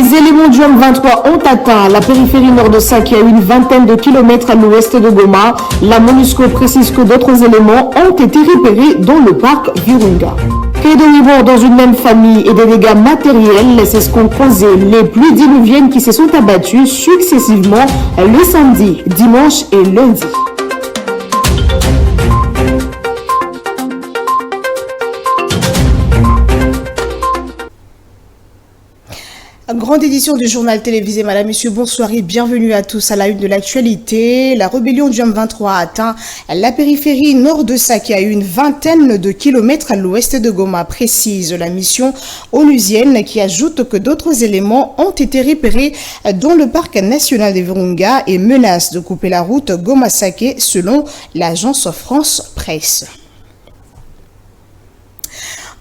Les éléments du M23 ont atteint la périphérie nord de Sake à une vingtaine de kilomètres à l'ouest de Goma. La MONUSCO précise que d'autres éléments ont été repérés dans le parc Virunga. Et de morts dans une même famille et des dégâts matériels, c'est ce qu'ont causé les pluies diluviennes qui se sont abattues successivement le samedi, dimanche et lundi. Grande édition du journal télévisé. Madame, Monsieur, bonsoir et bienvenue à tous à la une de l'actualité. La rébellion du M23 a atteint la périphérie nord de Sake à une vingtaine de kilomètres à l'ouest de Goma, précise la mission onusienne qui ajoute que d'autres éléments ont été repérés dans le parc national des Virunga et menacent de couper la route Goma-Sake selon l'agence France Presse.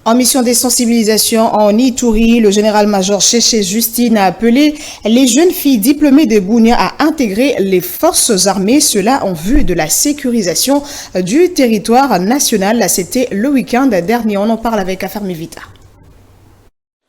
En mission de sensibilisation en Ituri, le général-major Cheche Justine a appelé les jeunes filles diplômées de Bunia à intégrer les forces armées, cela en vue de la sécurisation du territoire national. C'était le week-end dernier. On en parle avec Affarmi Vita.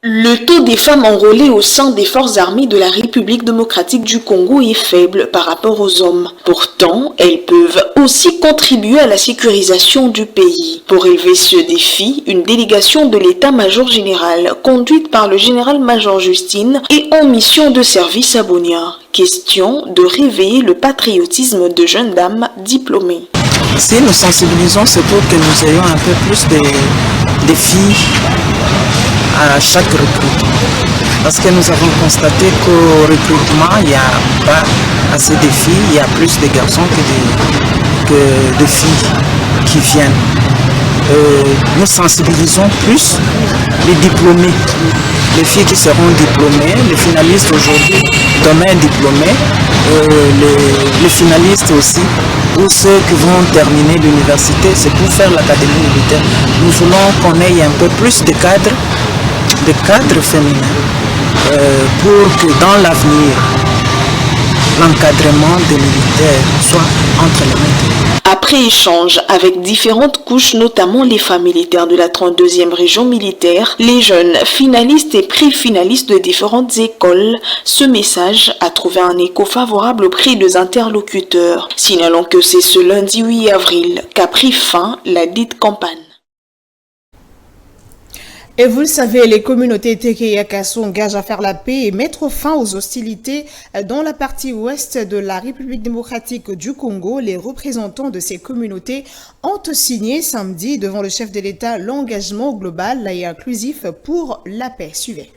Le taux des femmes enrôlées au sein des forces armées de la République démocratique du Congo est faible par rapport aux hommes. Pourtant, elles peuvent aussi contribuer à la sécurisation du pays. Pour élever ce défi, une délégation de l'état-major général, conduite par le général-major Justine, est en mission de service à Bunia. Question de réveiller le patriotisme de jeunes dames diplômées. Si nous sensibilisons, c'est pour que nous ayons un peu plus de filles à chaque recrutement. Parce que nous avons constaté qu'au recrutement, il n'y a pas assez de filles, il y a plus de garçons que de filles qui viennent. Nous sensibilisons plus les diplômés, les filles qui seront diplômées, les finalistes aujourd'hui, demain diplômés, les finalistes aussi, ou ceux qui vont terminer l'université, c'est pour faire l'académie militaire. Nous voulons qu'on ait un peu plus de cadres féminins pour que dans l'avenir, l'encadrement des militaires soit entre les mains. Après échange avec différentes couches, notamment les femmes militaires de la 32e région militaire, les jeunes finalistes et pré-finalistes de différentes écoles, ce message a trouvé un écho favorable auprès des interlocuteurs. Signalons que c'est ce lundi 8 avril qu'a pris fin la dite campagne. Et vous le savez, les communautés Tekeyaka s'engagent à faire la paix et mettre fin aux hostilités dans la partie ouest de la République démocratique du Congo. Les représentants de ces communautés ont signé samedi devant le chef de l'État l'engagement global et inclusif pour la paix. Suivez.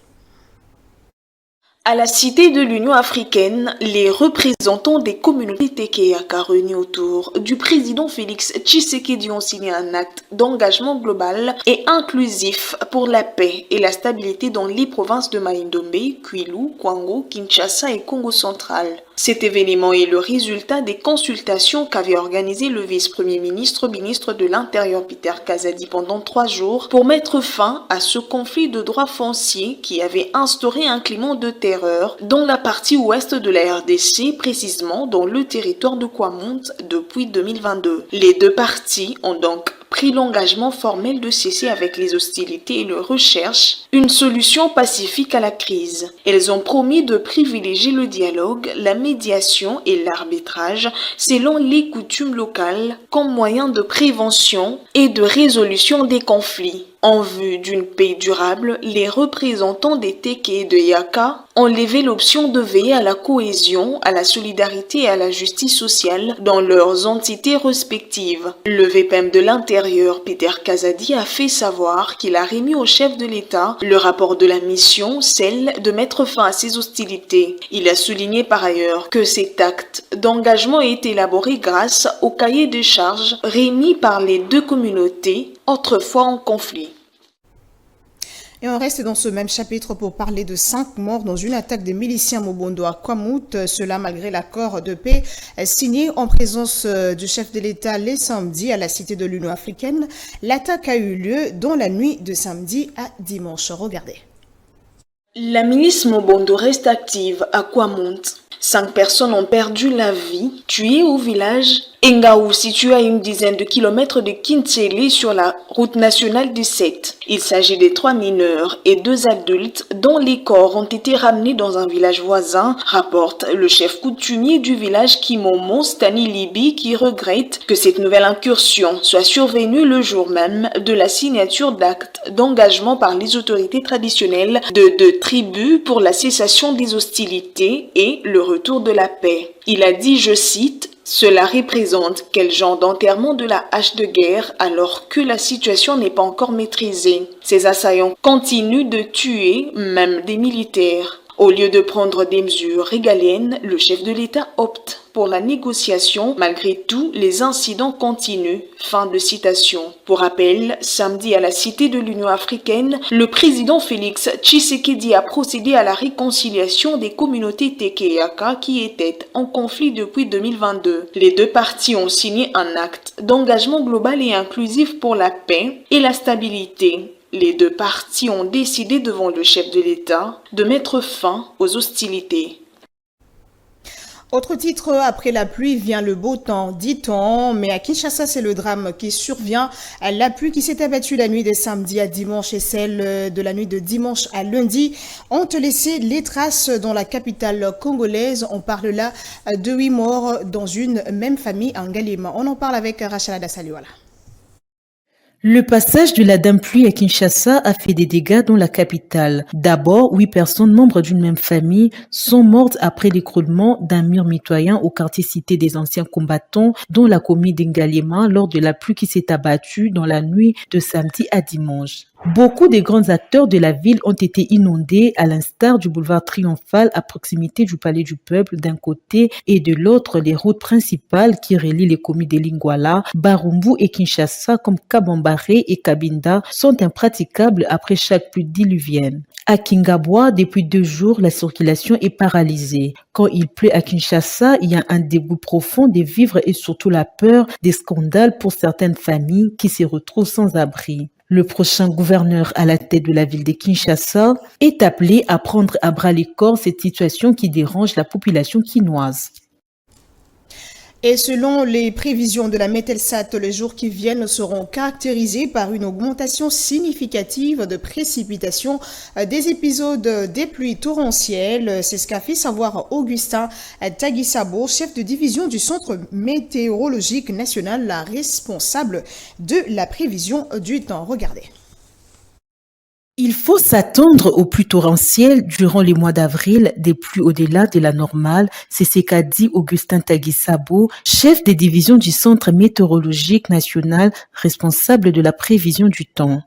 À la Cité de l'Union africaine, les représentants des communautés Tekeyaka réunis autour du président Félix Tshisekedi ont signé un acte d'engagement global et inclusif pour la paix et la stabilité dans les provinces de Mai-Ndombe, Kwilu, Kwango, Kinshasa et Congo central. Cet événement est le résultat des consultations qu'avait organisées le vice-premier ministre de l'Intérieur Peter Kazadi pendant 3 jours pour mettre fin à ce conflit de droits fonciers qui avait instauré un climat de terreur dans la partie ouest de la RDC, précisément dans le territoire de Kwamount depuis 2022. Les deux parties ont donc pris l'engagement formel de cesser avec les hostilités et de recherche une solution pacifique à la crise. Elles ont promis de privilégier le dialogue, la médiation et l'arbitrage selon les coutumes locales comme moyen de prévention et de résolution des conflits. En vue d'une paix durable, les représentants des Teke et de Yaka ont levé l'option de veiller à la cohésion, à la solidarité et à la justice sociale dans leurs entités respectives. Le VPM de l'Intérieur, Peter Kazadi, a fait savoir qu'il a remis au chef de l'État le rapport de la mission, celle de mettre fin à ces hostilités. Il a souligné par ailleurs que cet acte d'engagement est élaboré grâce au cahier de charges remis par les deux communautés autrefois en conflit. Et on reste dans ce même chapitre pour parler de 5 morts dans une attaque des miliciens Mobondo à Kwamouth. Cela malgré l'accord de paix signé en présence du chef de l'État les samedis à la Cité de l'Union africaine. L'attaque a eu lieu dans la nuit de samedi à dimanche. Regardez. La milice Mobondo reste active à Kwamouth. 5 personnes ont perdu la vie, tuées au village Ngaou, situé à une dizaine de kilomètres de Kintélé sur la route nationale 17. Il s'agit des 3 mineurs et 2 adultes dont les corps ont été ramenés dans un village voisin, rapporte le chef coutumier du village Kimomo, Stani Libi, qui regrette que cette nouvelle incursion soit survenue le jour même de la signature d'actes d'engagement par les autorités traditionnelles de 2 tribus pour la cessation des hostilités et le retour de la paix. Il a dit, je cite, « Cela représente quel genre d'enterrement de la hache de guerre alors que la situation n'est pas encore maîtrisée. Ces assaillants continuent de tuer même des militaires. » Au lieu de prendre des mesures régaliennes, le chef de l'État opte pour la négociation. Malgré tout, les incidents continuent. Fin de citation. Pour rappel, samedi à la Cité de l'Union africaine, le président Félix Tshisekedi a procédé à la réconciliation des communautés Tekeyaka qui étaient en conflit depuis 2022. Les 2 parties ont signé un acte d'engagement global et inclusif pour la paix et la stabilité. Les 2 parties ont décidé devant le chef de l'État de mettre fin aux hostilités. Autre titre, après la pluie vient le beau temps, dit-on, mais à Kinshasa, c'est le drame qui survient. La pluie qui s'est abattue la nuit de samedi à dimanche et celle de la nuit de dimanche à lundi ont laissé les traces dans la capitale congolaise. On parle là de 8 morts dans une même famille en Ngaliema. On en parle avec Rachel Dassaliwala. Le passage de la dame pluie à Kinshasa a fait des dégâts dans la capitale. D'abord, 8 personnes membres d'une même famille sont mortes après l'écroulement d'un mur mitoyen au quartier cité des anciens combattants dans la commune d'Ngaliema lors de la pluie qui s'est abattue dans la nuit de samedi à dimanche. Beaucoup des grands acteurs de la ville ont été inondés, à l'instar du boulevard Triomphal à proximité du Palais du Peuple d'un côté et de l'autre les routes principales qui relient les communes de Lingwala, Barumbu et Kinshasa comme Kabambare et Kabinda sont impraticables après chaque pluie diluvienne. À Kingabwa, depuis 2 jours, la circulation est paralysée. Quand il pleut à Kinshasa, il y a un dégoût profond des vivres et surtout la peur des scandales pour certaines familles qui se retrouvent sans abri. Le prochain gouverneur à la tête de la ville de Kinshasa est appelé à prendre à bras le corps cette situation qui dérange la population quinoise. Et selon les prévisions de la Metelsat, les jours qui viennent seront caractérisés par une augmentation significative de précipitations, des épisodes des pluies torrentielles. C'est ce qu'a fait savoir Augustin Tagisabo, chef de division du Centre météorologique national, la responsable de la prévision du temps. Regardez. Il faut s'attendre aux pluies torrentielles durant les mois d'avril, des pluies au-delà de la normale. C'est ce qu'a dit Augustin Tagisabo, chef des divisions du Centre météorologique national, responsable de la prévision du temps.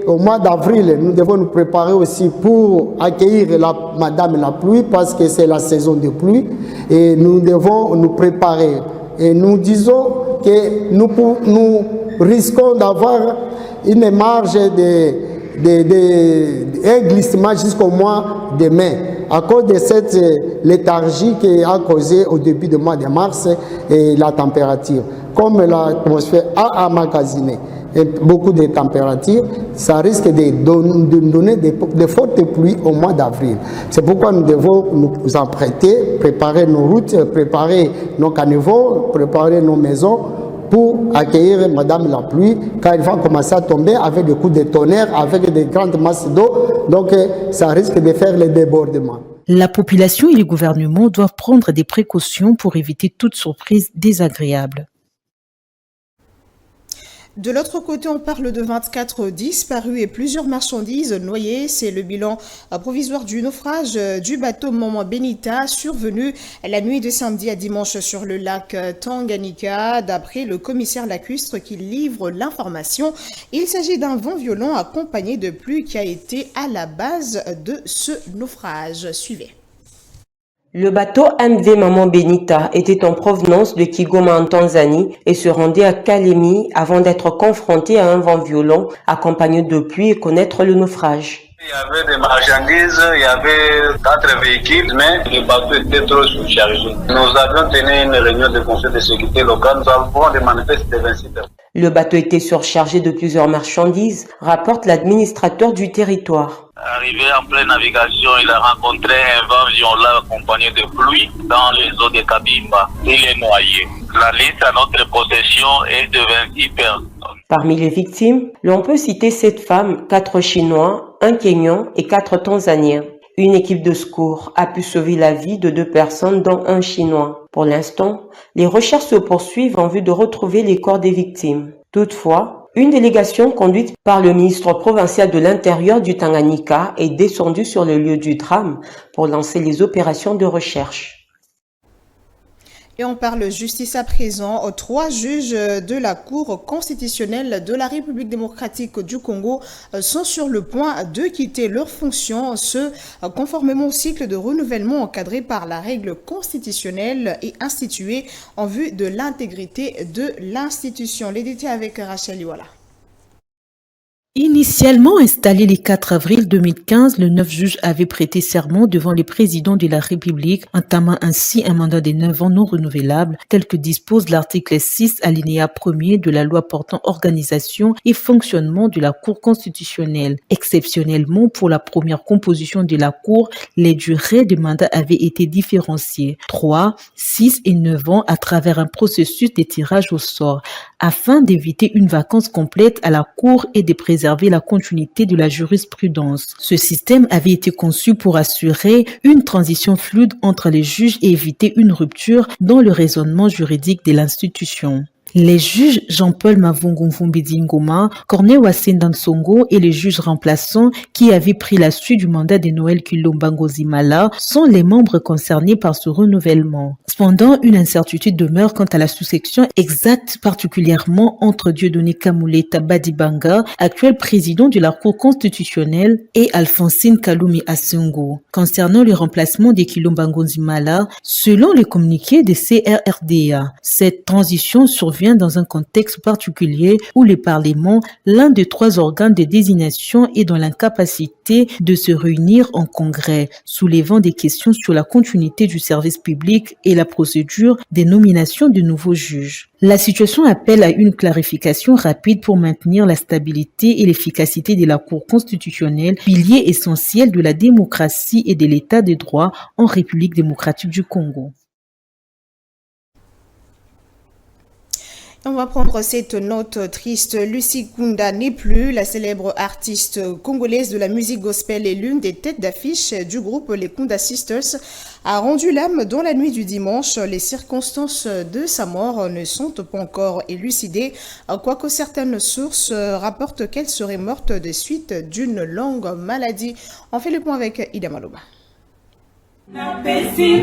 Au mois d'avril, nous devons nous préparer aussi pour accueillir Madame la pluie parce que c'est la saison de pluie et nous devons nous préparer. Et nous disons que nous risquons d'avoir une marge un glissement jusqu'au mois de mai à cause de cette léthargie qui a causé au début du mois de mars et la température. Comme l'atmosphère a emmagasiné beaucoup de températures, ça risque de donner de fortes pluies au mois d'avril. C'est pourquoi nous devons nous emprunter, préparer nos routes, préparer nos caniveaux, préparer nos maisons pour accueillir Madame la pluie, car il va commencer à tomber avec des coups de tonnerre, avec des grandes masses d'eau, donc ça risque de faire les débordements. La population et le gouvernement doivent prendre des précautions pour éviter toute surprise désagréable. De l'autre côté, on parle de 24 disparus et plusieurs marchandises noyées. C'est le bilan provisoire du naufrage du bateau Maman Benita survenu la nuit de samedi à dimanche sur le lac Tanganyika. D'après le commissaire lacustre qui livre l'information, il s'agit d'un vent violent accompagné de pluie qui a été à la base de ce naufrage. Suivez. Le bateau MV Maman Benita était en provenance de Kigoma en Tanzanie et se rendait à Kalemi avant d'être confronté à un vent violent accompagné de pluie et connaître le naufrage. Il y avait des marchandises, il y avait 4 véhicules, mais le bateau était trop surchargé. Nous avions tenu une réunion de conseil de sécurité locale, nous avons demandé c'était 26 personnes. Le bateau était surchargé de plusieurs marchandises, rapporte l'administrateur du territoire. Arrivé en pleine navigation, il a rencontré un vent violent accompagné de pluie dans les eaux de Kabimba. Il est noyé. La liste à notre possession est de 26 personnes. Parmi les victimes, l'on peut citer 7 femmes, 4 Chinois, 1 Kenyan et 4 Tanzaniens. Une équipe de secours a pu sauver la vie de 2 personnes, dont un Chinois. Pour l'instant, les recherches se poursuivent en vue de retrouver les corps des victimes. Toutefois, une délégation conduite par le ministre provincial de l'Intérieur du Tanganyika est descendue sur le lieu du drame pour lancer les opérations de recherche. Et on parle justice à présent. 3 juges de la Cour constitutionnelle de la République démocratique du Congo sont sur le point de quitter leurs fonctions, conformément au cycle de renouvellement encadré par la règle constitutionnelle et instituée en vue de l'intégrité de l'institution. Les détails avec Rachel Iwala. Initialement installé le 4 avril 2015, le 9 juges avaient prêté serment devant les présidents de la République, entamant ainsi un mandat de 9 ans non renouvelable, tel que dispose l'article 6 alinéa 1er de la loi portant organisation et fonctionnement de la Cour constitutionnelle. Exceptionnellement, pour la première composition de la Cour, les durées de mandat avaient été différenciées, 3, 6 et 9 ans à travers un processus de tirage au sort, afin d'éviter une vacance complète à la Cour et de préserver la continuité de la jurisprudence. Ce système avait été conçu pour assurer une transition fluide entre les juges et éviter une rupture dans le raisonnement juridique de l'institution. Les juges Jean-Paul Mavungu-Mfumbidi Ngoma, Corneille Wasendansongo et les juges remplaçants qui avaient pris la suite du mandat de Noël Kilombango-Zimala sont les membres concernés par ce renouvellement. Cependant, une incertitude demeure quant à la sous-section exacte, particulièrement entre Dieudonné Kamuleta Badibanga, actuel président de la Cour constitutionnelle, et Alphonsine Kaloumi Asengo. Concernant le remplacement de Kilombango-Zimala, selon le communiqué de CRRDA, cette transition survient dans un contexte particulier où le Parlement, l'un des 3 organes de désignation, est dans l'incapacité de se réunir en congrès, soulevant des questions sur la continuité du service public et la procédure des nominations de nouveaux juges. La situation appelle à une clarification rapide pour maintenir la stabilité et l'efficacité de la Cour constitutionnelle, pilier essentiel de la démocratie et de l'état de droit en République démocratique du Congo. On va prendre cette note triste. Lucy Kunda n'est plus. La célèbre artiste congolaise de la musique gospel et l'une des têtes d'affiche du groupe Les Kunda Sisters a rendu l'âme dans la nuit du dimanche. Les circonstances de sa mort ne sont pas encore élucidées, quoique certaines sources rapportent qu'elle serait morte des suites d'une longue maladie. On fait le point avec Ida Maloba. Merci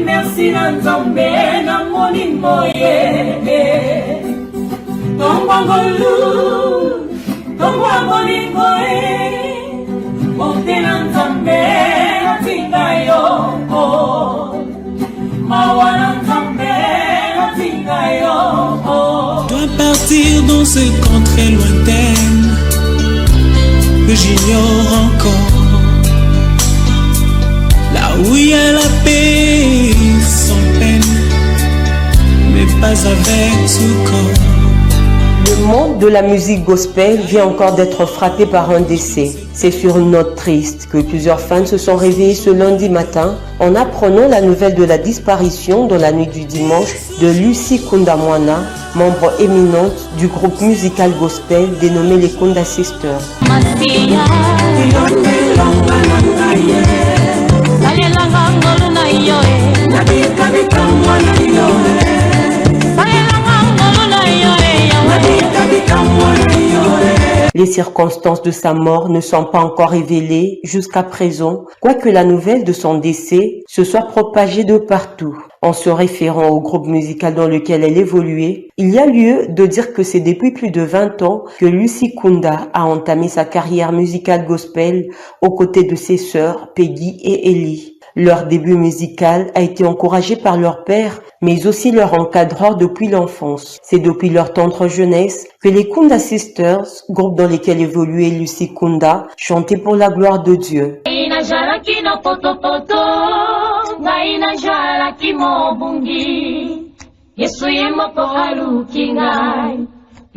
dois partir dans ce camp très lointain que j'ignore encore, là où il y a la paix sans peine, mais pas avec ce corps. Le monde de la musique gospel vient encore d'être frappé par un décès. C'est sur une note triste que plusieurs fans se sont réveillés ce lundi matin en apprenant la nouvelle de la disparition dans la nuit du dimanche de Lucy Kunda Mwana, membre éminente du groupe musical gospel dénommé les Kunda Sisters. Les circonstances de sa mort ne sont pas encore révélées jusqu'à présent, quoique la nouvelle de son décès se soit propagée de partout. En se référant au groupe musical dans lequel elle évoluait, il y a lieu de dire que c'est depuis plus de 20 ans que Lucy Kunda a entamé sa carrière musicale gospel aux côtés de ses sœurs Peggy et Ellie. Leur début musical a été encouragé par leur père, mais aussi leur encadreur depuis l'enfance. C'est depuis leur tendre jeunesse que les Kunda Sisters, groupe dans lequel évoluait Lucy Kunda, chantaient pour la gloire de Dieu.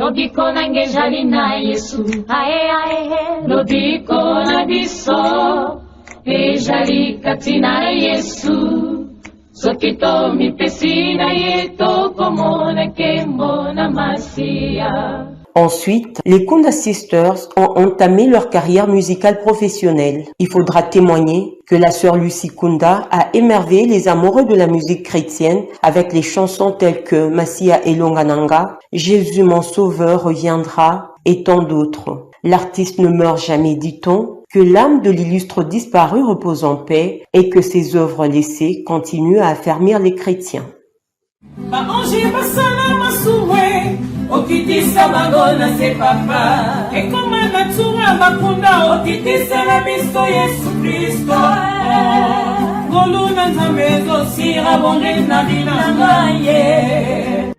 lobiko nange jali na Yesu ae ae lobiko na biso ejali kati na Yesu soki tomipesi na ye tokomona nkembo na Masiya. Ensuite, les Kunda Sisters ont entamé leur carrière musicale professionnelle. Il faudra témoigner que la sœur Lucie Kunda a émerveillé les amoureux de la musique chrétienne avec les chansons telles que Masiya Elongananga, Jésus mon sauveur reviendra et tant d'autres. L'artiste ne meurt jamais, dit-on, que l'âme de l'illustre disparu repose en paix et que ses œuvres laissées continuent à affermir les chrétiens. Okitisa magona se papa ekoma na tsunga makunda okitisa la biso Yesu Kristo goluna nzambe zosira bonge na bilanga ye.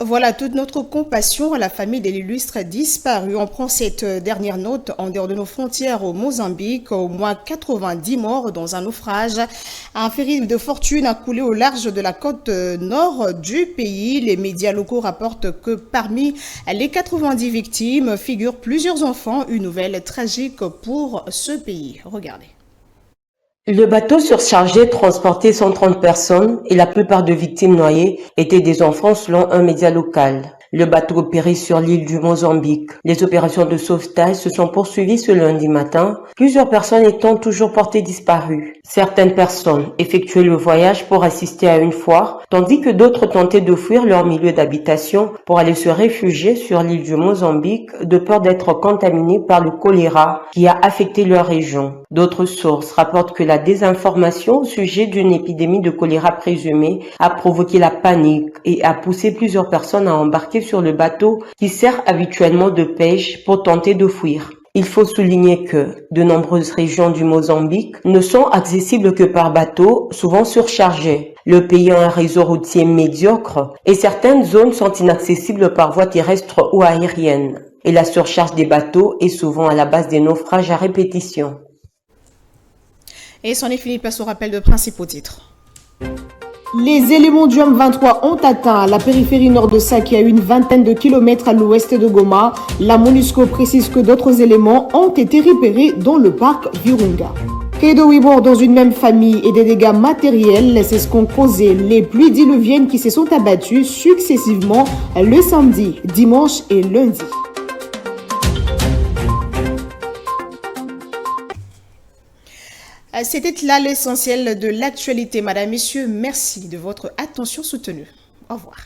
Voilà toute notre compassion à la famille de l'illustre disparu. On prend cette dernière note en dehors de nos frontières au Mozambique. Au moins 90 morts dans un naufrage. Un ferry de fortune a coulé au large de la côte nord du pays. Les médias locaux rapportent que parmi les 90 victimes figurent plusieurs enfants. Une nouvelle tragique pour ce pays. Regardez. Le bateau surchargé transportait 130 personnes et la plupart des victimes noyées étaient des enfants selon un média local. Le bateau périt sur l'île du Mozambique. Les opérations de sauvetage se sont poursuivies ce lundi matin, plusieurs personnes étant toujours portées disparues. Certaines personnes effectuaient le voyage pour assister à une foire, tandis que d'autres tentaient de fuir leur milieu d'habitation pour aller se réfugier sur l'île du Mozambique de peur d'être contaminés par le choléra qui a affecté leur région. D'autres sources rapportent que la désinformation au sujet d'une épidémie de choléra présumée a provoqué la panique et a poussé plusieurs personnes à embarquer sur le bateau qui sert habituellement de pêche pour tenter de fuir. Il faut souligner que de nombreuses régions du Mozambique ne sont accessibles que par bateau, souvent surchargés. Le pays a un réseau routier médiocre et certaines zones sont inaccessibles par voie terrestre ou aérienne. Et la surcharge des bateaux est souvent à la base des naufrages à répétition. Et c'en est fini, place au rappel de principaux titres. Les éléments du M23 ont atteint la périphérie nord de Saki à une vingtaine de kilomètres à l'ouest de Goma. La MONUSCO précise que d'autres éléments ont été repérés dans le parc Virunga. Près de 8 morts dans une même famille et des dégâts matériels, c'est ce qu'ont causé les pluies diluviennes qui se sont abattues successivement le samedi, dimanche et lundi. C'était là l'essentiel de l'actualité. Madame, Messieurs, merci de votre attention soutenue. Au revoir.